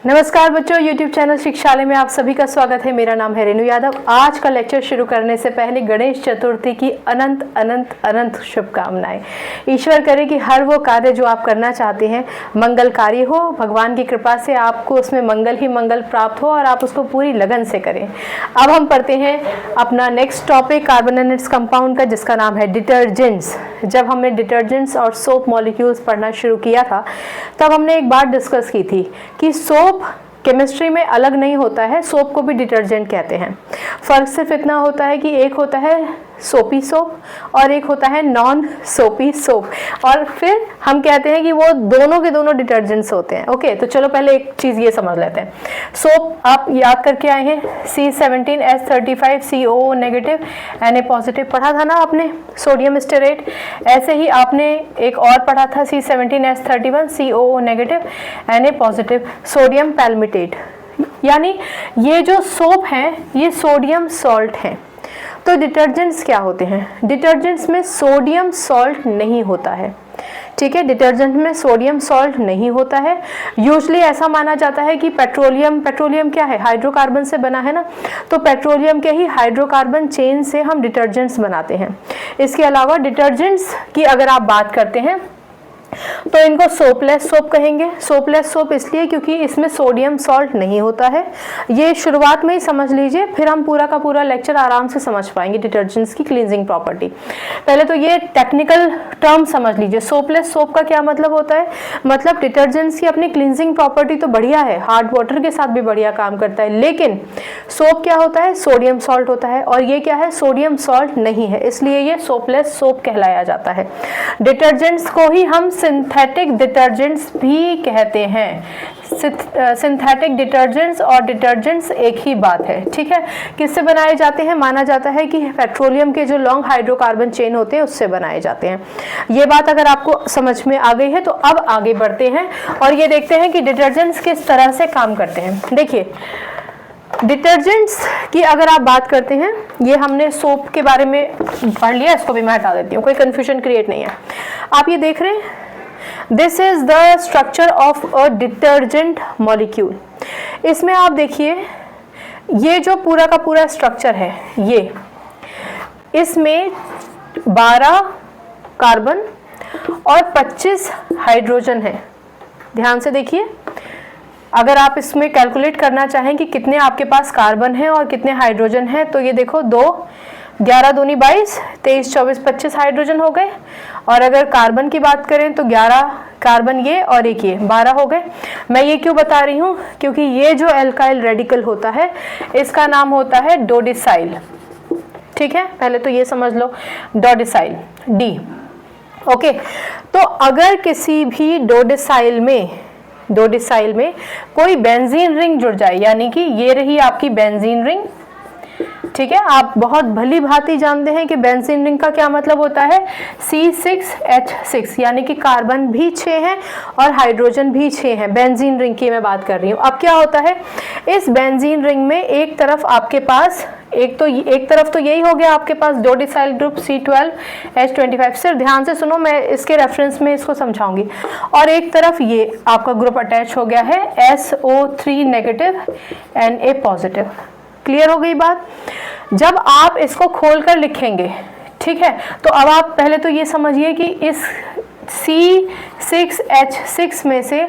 नमस्कार बच्चों, YouTube channel शिक्षालय में आप सभी का स्वागत है। मेरा नाम है रेणु यादव। आज का लेक्चर शुरू करने से पहले गणेश चतुर्थी की अनंत अनंत अनंत शुभकामनाएं। ईश्वर करे कि हर वो कार्य जो आप करना चाहते हैं मंगलकारी हो, भगवान की कृपा से आपको उसमें मंगल ही मंगल प्राप्त हो और आप उसको पूरी लगन से करें। अब हम पढ़ते हैं अपना next topic carbon and its compound का, जिसका नाम है डिटर्जेंट्स। जब हमने डिटर्जेंट्स और सोप मॉलिक्यूल्स पढ़ना शुरू किया था तब हमने एक बात डिस्कस की थी कि सोप केमिस्ट्री में अलग नहीं होता है, सोप को भी डिटर्जेंट कहते हैं। फर्क सिर्फ इतना होता है कि एक होता है सोपी सोप और एक होता है नॉन सोपी सोप, और फिर हम कहते हैं कि वो दोनों के दोनों डिटर्जेंट्स होते हैं। ओके, तो चलो पहले एक चीज़ ये समझ लेते हैं। सोप आप याद करके आए हैं, C17H35 COO negative Na positive पढ़ा था ना आपने, सोडियम स्टेरेट। ऐसे ही आपने एक और पढ़ा था C17H31 COO negative Na positive sodium palmitate. यानी ये जो सोप हैं ये सोडियम सॉल्ट हैं। तो डिटर्जेंट्स क्या होते हैं? डिटर्जेंट्स में सोडियम सॉल्ट नहीं होता है, ठीक है। डिटर्जेंट में सोडियम सॉल्ट नहीं होता है। यूजली ऐसा माना जाता है कि पेट्रोलियम क्या है, हाइड्रोकार्बन से बना है ना, तो पेट्रोलियम के ही हाइड्रोकार्बन चेन से हम डिटर्जेंट्स बनाते हैं। इसके अलावा डिटर्जेंट्स की अगर आप बात करते हैं तो इनको सोपलेस सोप कहेंगे। सोपलेस सोप इसलिए क्योंकि इसमें सोडियम सॉल्ट नहीं होता है। ये शुरुआत में ही समझ लीजिए, फिर हम पूरा का पूरा लेक्चर आराम से समझ पाएंगे डिटर्जेंट्स की क्लींजिंग प्रॉपर्टी। पहले तो ये टेक्निकल टर्म समझ लीजिए, सोपलेस सोप का क्या मतलब होता है। मतलब डिटर्जेंट्स की अपनी क्लींजिंग प्रॉपर्टी तो बढ़िया है, हार्ड वाटर के साथ भी बढ़िया काम करता है, लेकिन सोप क्या होता है, सोडियम सॉल्ट होता है, और ये क्या है, सोडियम सॉल्ट नहीं है, इसलिए ये सोपलेस सोप कहलाया जाता है। डिटर्जेंट्स को ही हम सिंथेटिक डिटर्जेंट्स भी कहते हैं। सिंथेटिक डिटर्जेंट्स और डिटर्जेंट्स एक ही बात है, ठीक है। किससे बनाए जाते हैं? माना जाता है कि पेट्रोलियम के जो लॉन्ग हाइड्रोकार्बन चेन होते हैं उससे बनाए जाते हैं। ये बात अगर आपको समझ में आ गई है तो अब आगे बढ़ते हैं और ये देखते हैं कि डिटर्जेंट्स किस तरह से काम करते हैं। देखिए, डिटर्जेंट्स की अगर आप बात करते हैं, ये हमने सोप के बारे में पढ़ लिया, इसको भी मैं हटा देती हूँ, कोई कंफ्यूजन क्रिएट नहीं है। आप ये देख रहे हैं, this is the structure of a detergent molecule. इसमें आप देखिए, ये जो पूरा का पूरा स्ट्रक्चर है, ये इसमें 12 कार्बन और 25 हाइड्रोजन है। ध्यान से देखिए, अगर आप इसमें कैलकुलेट करना चाहें कि कितने आपके पास कार्बन है और कितने हाइड्रोजन है, तो ये देखो 2, 11 दूनी 22, 23 24 25 हाइड्रोजन हो गए। और अगर कार्बन की बात करें तो 11 कार्बन ये और एक ये 12 हो गए। मैं ये क्यों बता रही हूँ, क्योंकि ये जो एल्काइल रेडिकल होता है इसका नाम होता है डोडिसाइल, ठीक है। पहले तो ये समझ लो, डोडिसाइल डी। ओके, तो अगर किसी भी डोडिसाइल में कोई बेंजीन रिंग जुड़ जाए, यानी कि ये रही आपकी बेंजीन रिंग, ठीक है। आप बहुत भली भांति जानते हैं कि बेंजीन रिंग का क्या मतलब होता है, C6H6, यानी कि कार्बन भी 6 हैं और हाइड्रोजन भी 6 हैं। बेंजीन रिंग की मैं बात कर रही हूँ। अब क्या होता है, इस बेंजीन रिंग में एक तरफ आपके पास एक तरफ तो यही हो गया आपके पास डोडिसाइल ग्रुप C12H25। सिर्फ ध्यान से सुनो, मैं इसके रेफरेंस में इसको समझाऊंगी। और एक तरफ ये आपका ग्रुप अटैच हो गया है SO3 negative Na positive. Clear हो गई बात? जब आप इसको खोलकर लिखेंगे, ठीक है, तो अब आप पहले तो ये समझिए कि इस C6H6 में से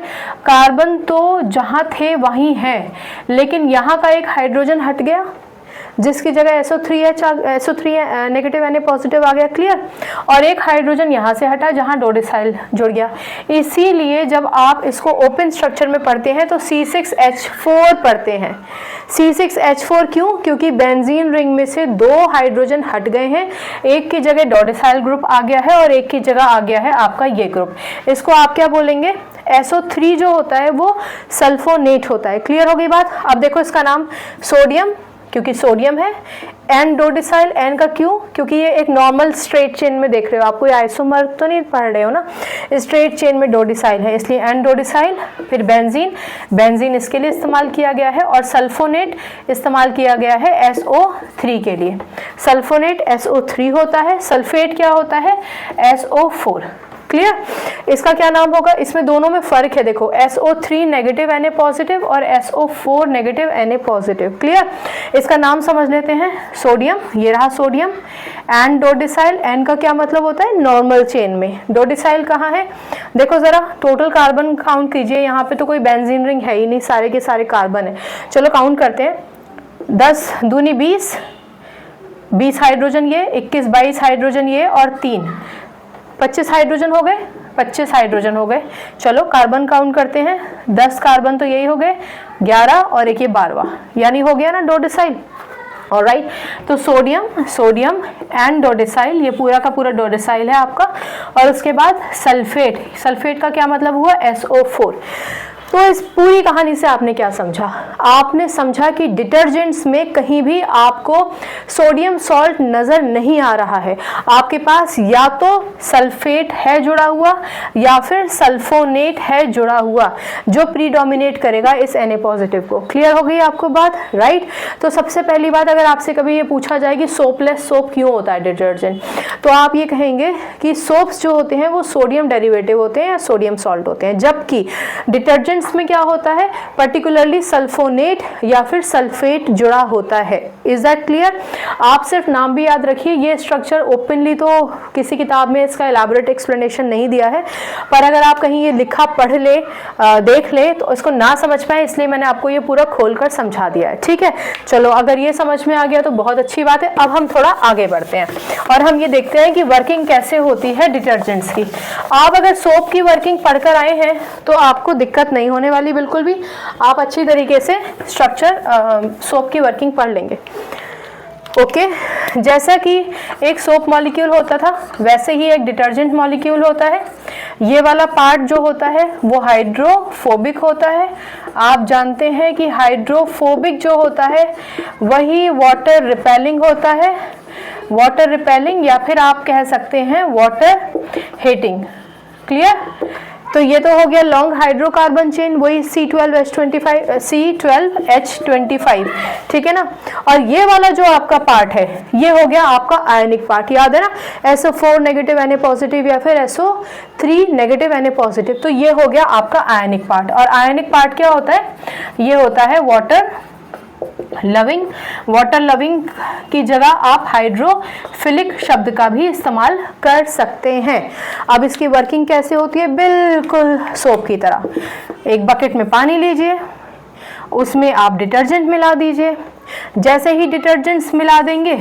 कार्बन तो जहाँ थे वहीं हैं, लेकिन यहाँ का एक हाइड्रोजन हट गया जिसकी जगह SO3 नेगेटिव Na पॉजिटिव आ गया। क्लियर? और एक हाइड्रोजन यहाँ से हटा जहाँ डोडिसाइल जुड़ गया। इसीलिए जब आप इसको ओपन स्ट्रक्चर में पढ़ते हैं तो C6H4 पढ़ते हैं। C6H4 क्यों? क्योंकि बेंजीन रिंग में से 2 हाइड्रोजन हट गए हैं, एक की जगह डोडिसाइल ग्रुप आ गया है और एक की जगह आ गया है आपका ये ग्रुप। इसको आप क्या बोलेंगे, SO3 जो होता है वो सल्फोनेट होता है। क्लियर हो गई बात? अब देखो, इसका नाम सोडियम, क्योंकि सोडियम है, एन डोडिसाइल, एन का क्यों, क्योंकि ये एक नॉर्मल स्ट्रेट चेन में देख रहे हो, आप कोई आइसोमर तो नहीं पढ़ रहे हो ना, स्ट्रेट चेन में डोडिसाइल है इसलिए एन डोडिसाइल। फिर बेंजीन इसके लिए इस्तेमाल किया गया है, और सल्फोनेट इस्तेमाल किया गया है SO3 के लिए। सल्फोनेट SO3 होता है, सल्फेट क्या होता है, SO4। क्लियर। इसका क्या नाम होगा, इसमें दोनों में फर्क है, देखो SO3 नेगेटिव Na पॉजिटिव और SO4 negative Na positive. Clear. इसका नाम समझ लेते हैं, सोडियम, ये रहा सोडियम, एंड डोडिसाइल। एन का क्या मतलब होता है, नॉर्मल चेन में। डोडिसाइल कहाँ है, देखो जरा टोटल कार्बन काउंट कीजिए, यहाँ पे तो कोई बेंजीन रिंग है ही नहीं, सारे के सारे कार्बन है। चलो काउंट करते हैं, 10 दूनी 20, 20 हाइड्रोजन ये, 21 22 हाइड्रोजन ये और 3 25 हाइड्रोजन हो गए, 25 हाइड्रोजन हो गए। चलो कार्बन काउंट करते हैं, 10 कार्बन तो यही हो गए, 11 और एक ये 12वां, यानी हो गया ना डोडिसाइल। ऑलराइट, तो सोडियम एंड डोडिसाइल, ये पूरा का पूरा डोडिसाइल है आपका। और उसके बाद सल्फेट का क्या मतलब हुआ, SO4। तो इस पूरी कहानी से आपने क्या समझा, आपने समझा कि डिटर्जेंट्स में कहीं भी आपको सोडियम सॉल्ट नजर नहीं आ रहा है, आपके पास या तो सल्फेट है जुड़ा हुआ या फिर सल्फोनेट है जुड़ा हुआ, जो प्रीडोमिनेट करेगा इस Na पॉजिटिव को। क्लियर हो गई आपको बात, राइट। तो सबसे पहली बात, अगर आपसे कभी ये पूछा जाए कि सोपलेस सोप क्यों होता है डिटर्जेंट, तो आप ये कहेंगे कि सोप्स जो होते हैं वो सोडियम डेरिवेटिव होते हैं या सोडियम सॉल्ट होते हैं, जबकि डिटर्जेंट में क्या होता है, पर्टिकुलरली सल्फोनेट या फिर सल्फेट जुड़ा होता है। Is that clear. आप सिर्फ नाम भी याद रखिए, ये स्ट्रक्चर ओपनली तो किसी किताब में इसका एलैबोरेट एक्सप्लेनेशन नहीं दिया है, पर अगर आप कहीं ये लिखा पढ़ ले, देख ले, तो इसको ना समझ पाए, इसलिए मैंने आपको ये पूरा खोलकर समझा दिया है। ठीक है, चलो अगर ये समझ में आ गया तो बहुत अच्छी बात है। अब हम थोड़ा आगे बढ़ते हैं और हम ये देखते हैं कि वर्किंग कैसे होती है डिटर्जेंट्स की। आप अगर सोप की वर्किंग पढ़कर आए हैं तो आपको दिक्कत नहीं होने वाली बिल्कुल भी, आप अच्छी तरीके से स्ट्रक्चर सोप की वर्किंग पढ़ लेंगे। ओके, जैसा कि एक सोप मॉलिक्यूल होता था वैसे ही एक डिटर्जेंट मॉलिक्यूल होता है। ये वाला पार्ट जो होता है वो हाइड्रोफोबिक होता है। आप जानते हैं कि हाइड्रोफोबिक जो होता है वही वाटर रिपेलिंग होता है, वाटर रिपेलिंग या फिर आप कह सकते हैं वाटर हीटिंग। क्लियर। तो ये तो हो गया लॉन्ग हाइड्रोकार्बन चेन, वही C12H25, ठीक है ना। और ये वाला जो आपका पार्ट है ये हो गया आपका आयनिक पार्ट, याद है ना, SO4 नेगेटिव Na पॉजिटिव या फिर SO3 नेगेटिव Na पॉजिटिव। तो ये हो गया आपका आयनिक पार्ट। और आयनिक पार्ट क्या होता है, ये होता है वाटर लविंग। वाटर लविंग की जगह आप हाइड्रोफिलिक शब्द का भी इस्तेमाल कर सकते हैं। अब इसकी वर्किंग कैसे होती है, बिल्कुल सोप की तरह। एक बकेट में पानी लीजिए, उसमें आप डिटर्जेंट मिला दीजिए। जैसे ही डिटर्जेंट्स मिला देंगे,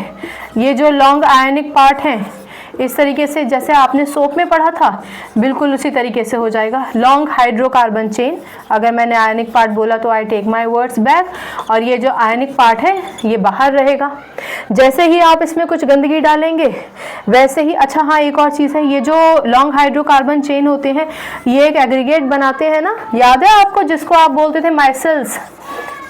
ये जो लॉन्ग आयनिक पार्ट है इस तरीके से जैसे आपने सोप में पढ़ा था बिल्कुल उसी तरीके से हो जाएगा। लॉन्ग हाइड्रोकार्बन चेन, अगर मैंने आयनिक पार्ट बोला तो I take my words back, और ये जो आयनिक पार्ट है ये बाहर रहेगा। जैसे ही आप इसमें कुछ गंदगी डालेंगे वैसे ही, अच्छा हाँ एक और चीज़ है, ये जो लॉन्ग हाइड्रोकार्बन चेन होते हैं ये एक एग्रीगेट बनाते हैं ना, याद है आपको, जिसको आप बोलते थे माइसेल्स।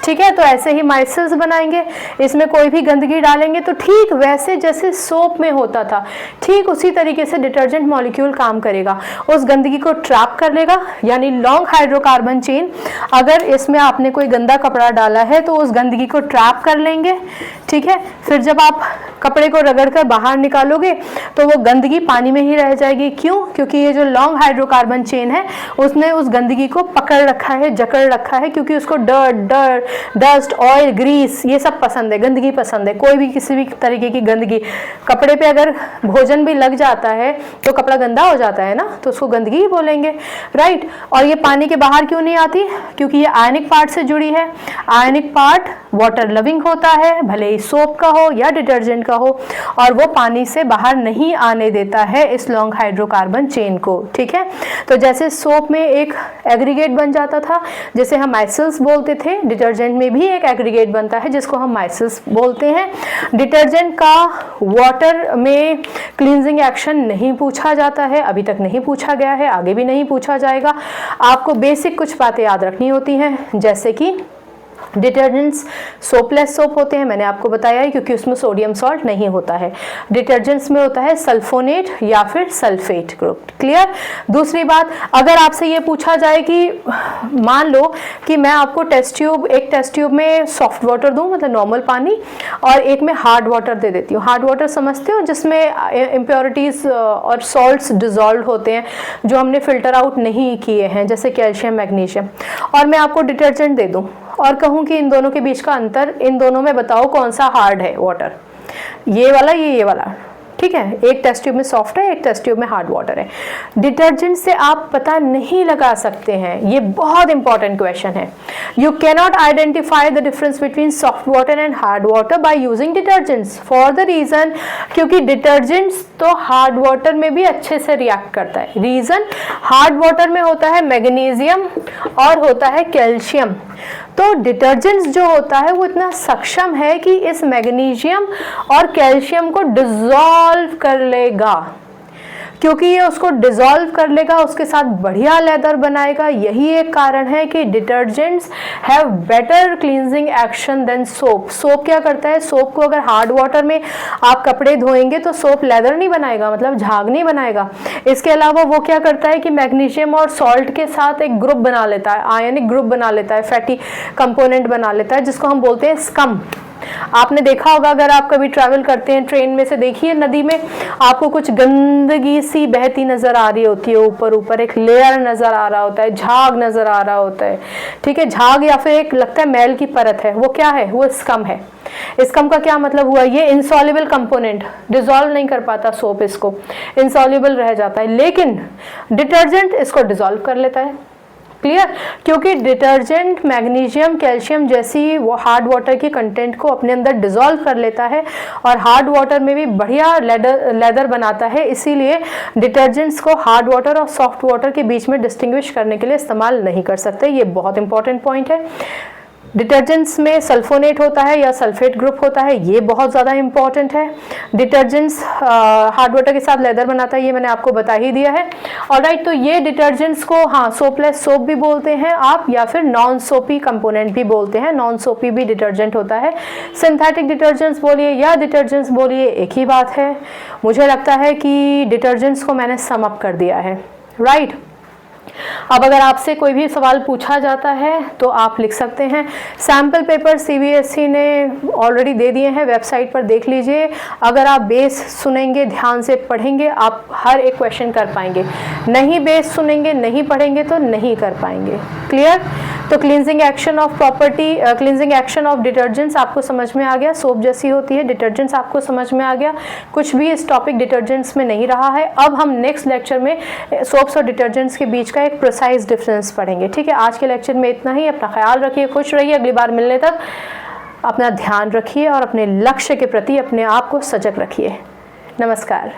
ठीक है, तो ऐसे ही माइसेल्स बनाएंगे, इसमें कोई भी गंदगी डालेंगे तो ठीक वैसे जैसे सोप में होता था ठीक उसी तरीके से डिटर्जेंट मॉलिक्यूल काम करेगा, उस गंदगी को ट्रैप कर लेगा। यानी लॉन्ग हाइड्रोकार्बन चेन, अगर इसमें आपने कोई गंदा कपड़ा डाला है तो उस गंदगी को ट्रैप कर लेंगे। ठीक है, फिर जब आप कपड़े को रगड़कर बाहर निकालोगे तो वो गंदगी पानी में ही रह जाएगी। क्यों? क्योंकि ये जो लॉन्ग हाइड्रोकार्बन चेन है उसने उस गंदगी को पकड़ रखा है, जकड़ रखा है, क्योंकि उसको डस्ट, ऑयल, ग्रीस ये सब पसंद है, गंदगी पसंद है। कोई भी किसी भी तरीके की गंदगी, कपड़े पे अगर भोजन भी लग जाता है तो कपड़ा गंदा हो जाता है ना, तो उसको गंदगी ही बोलेंगे, राइट। और ये पानी के बाहर क्यों नहीं आती? क्योंकि ये आयनिक पार्ट से जुड़ी है। आयनिक पार्ट वाटर लविंग होता है, भले ही सोप का हो या डिटर्जेंट का हो, और वो पानी से बाहर नहीं आने देता है इस लॉन्ग हाइड्रोकार्बन चेन को। ठीक है, तो जैसे सोप में एक एग्रीगेट बन जाता था जिसे हम माइसेल्स बोलते थे, डिटर्जेंट में भी एक एग्रीगेट बनता है जिसको हम माइसेल्स बोलते हैं। डिटर्जेंट का वाटर में क्लींजिंग एक्शन नहीं पूछा जाता है, अभी तक नहीं पूछा गया है, आगे भी नहीं पूछा जाएगा। आपको बेसिक कुछ बातें याद रखनी होती हैं, जैसे कि डिटर्जेंट्स सोपलेस सोप होते हैं, मैंने आपको बताया है, क्योंकि उसमें सोडियम सॉल्ट नहीं होता है। डिटर्जेंट्स में होता है सल्फोनेट या फिर सल्फेट ग्रुप। क्लियर। दूसरी बात, अगर आपसे ये पूछा जाए कि मान लो कि मैं आपको एक टेस्ट ट्यूब में सॉफ्ट वाटर दूं, मतलब नॉर्मल पानी, और एक में हार्ड वाटर दे देती हूँ। हार्ड वाटर समझते हो, जिसमें इम्प्योरिटीज और सॉल्ट्स डिजॉल्व होते हैं जो हमने फिल्टर आउट नहीं किए हैं, जैसे कैल्शियम, मैग्नीशियम, और मैं आपको डिटर्जेंट दे दूं और कहूँ कि इन दोनों के बीच का अंतर, इन दोनों में बताओ कौन सा हार्ड है वाटर, ये वाला ये वाला, ठीक है। एक टेस्ट ट्यूब में सॉफ्ट है, एक टेस्ट ट्यूब में हार्ड वाटर है। डिटर्जेंट से आप पता नहीं लगा सकते हैं, ये बहुत इंपॉर्टेंट क्वेश्चन है। You can not identify the difference between soft water and hard water by using detergents, for the reason, क्योंकि डिटर्जेंट्स तो हार्ड वाटर में भी अच्छे से रिएक्ट करता है। रीजन, हार्ड वाटर में होता है मैग्नीशियम और होता है कैल्शियम, तो डिटर्जेंट्स जो होता है वो इतना सक्षम है कि इस मैग्नीशियम और कैल्शियम को डिसॉल्व कर लेगा। क्योंकि ये उसको डिसॉल्व कर लेगा, उसके साथ बढ़िया लेदर बनाएगा। यही एक कारण है कि detergents have better cleansing action than soap. Soap क्या करता है, सोप को अगर हार्ड वाटर में आप कपड़े धोएंगे तो सोप लेदर नहीं बनाएगा, मतलब झाग नहीं बनाएगा। इसके अलावा वो क्या करता है कि मैग्नीशियम और सॉल्ट के साथ एक ग्रुप बना लेता है, आयनिक ग्रुप बना लेता है, फैटी कंपोनेंट बना लेता है, जिसको हम बोलते हैं स्कम। आपने देखा होगा, अगर आप कभी ट्रैवल करते हैं ट्रेन में से, देखिए नदी में आपको कुछ गंदगी सी बहती नजर आ रही होती है, ऊपर ऊपर एक लेयर नजर आ रहा होता है, झाग नजर आ रहा होता है, ठीक है। झाग या फिर एक लगता है मैल की परत है, वो क्या है, वो स्कम है। स्कम का क्या मतलब हुआ, ये इनसॉल्युबल कंपोनेंट, डिसॉल्व नहीं कर पाता सोप, इसको इनसॉल्युबल रह जाता है, लेकिन डिटर्जेंट इसको डिसॉल्व कर लेता है। क्लियर। क्योंकि डिटर्जेंट मैग्नीशियम, कैल्शियम जैसी वो हार्ड वाटर की कंटेंट को अपने अंदर डिसॉल्व कर लेता है और हार्ड वाटर में भी बढ़िया लेदर बनाता है। इसीलिए डिटर्जेंट्स को हार्ड वाटर और सॉफ्ट वाटर के बीच में डिस्टिंग्विश करने के लिए इस्तेमाल नहीं कर सकते। ये बहुत इंपॉर्टेंट पॉइंट है। डिटर्जेंट्स में सल्फोनेट होता है या सल्फेट ग्रुप होता है, ये बहुत ज़्यादा इंपॉर्टेंट है। डिटर्जेंट्स हार्ड वाटर के साथ लेदर बनाता है, ये मैंने आपको बता ही दिया है। ऑलराइट, तो ये डिटर्जेंट्स को हाँ सोपलेस सोप भी बोलते हैं आप, या फिर नॉन सोपी कंपोनेंट भी बोलते हैं। नॉन सोपी भी डिटर्जेंट होता है। सिंथेटिक डिटर्जेंट्स बोलिए या डिटर्जेंट्स बोलिए, एक ही बात है। मुझे लगता है कि डिटर्जेंट्स को मैंने सम अप कर दिया है, राइट। अब अगर आपसे कोई भी सवाल पूछा जाता है तो आप लिख सकते हैं। सैम्पल पेपर सीबीएसई ने ऑलरेडी दे दिए हैं, वेबसाइट पर देख लीजिए। अगर आप बेस सुनेंगे, ध्यान से पढ़ेंगे, आप हर एक क्वेश्चन कर पाएंगे। नहीं बेस सुनेंगे, नहीं पढ़ेंगे तो नहीं कर पाएंगे। क्लियर। तो cleansing action of property, cleansing action of detergents आपको समझ में आ गया, सोप जैसी होती है। डिटर्जेंट्स आपको समझ में आ गया, कुछ भी इस टॉपिक डिटर्जेंट्स में नहीं रहा है। अब हम नेक्स्ट लेक्चर में सोप्स और डिटर्जेंट्स के बीच का एक प्रिसाइज डिफरेंस पढ़ेंगे, ठीक है। आज के लेक्चर में इतना ही। अपना ख्याल रखिए, खुश रहिए। अगली बार मिलने तक अपना ध्यान रखिए और अपने लक्ष्य के प्रति अपने आप को सजग रखिए। नमस्कार।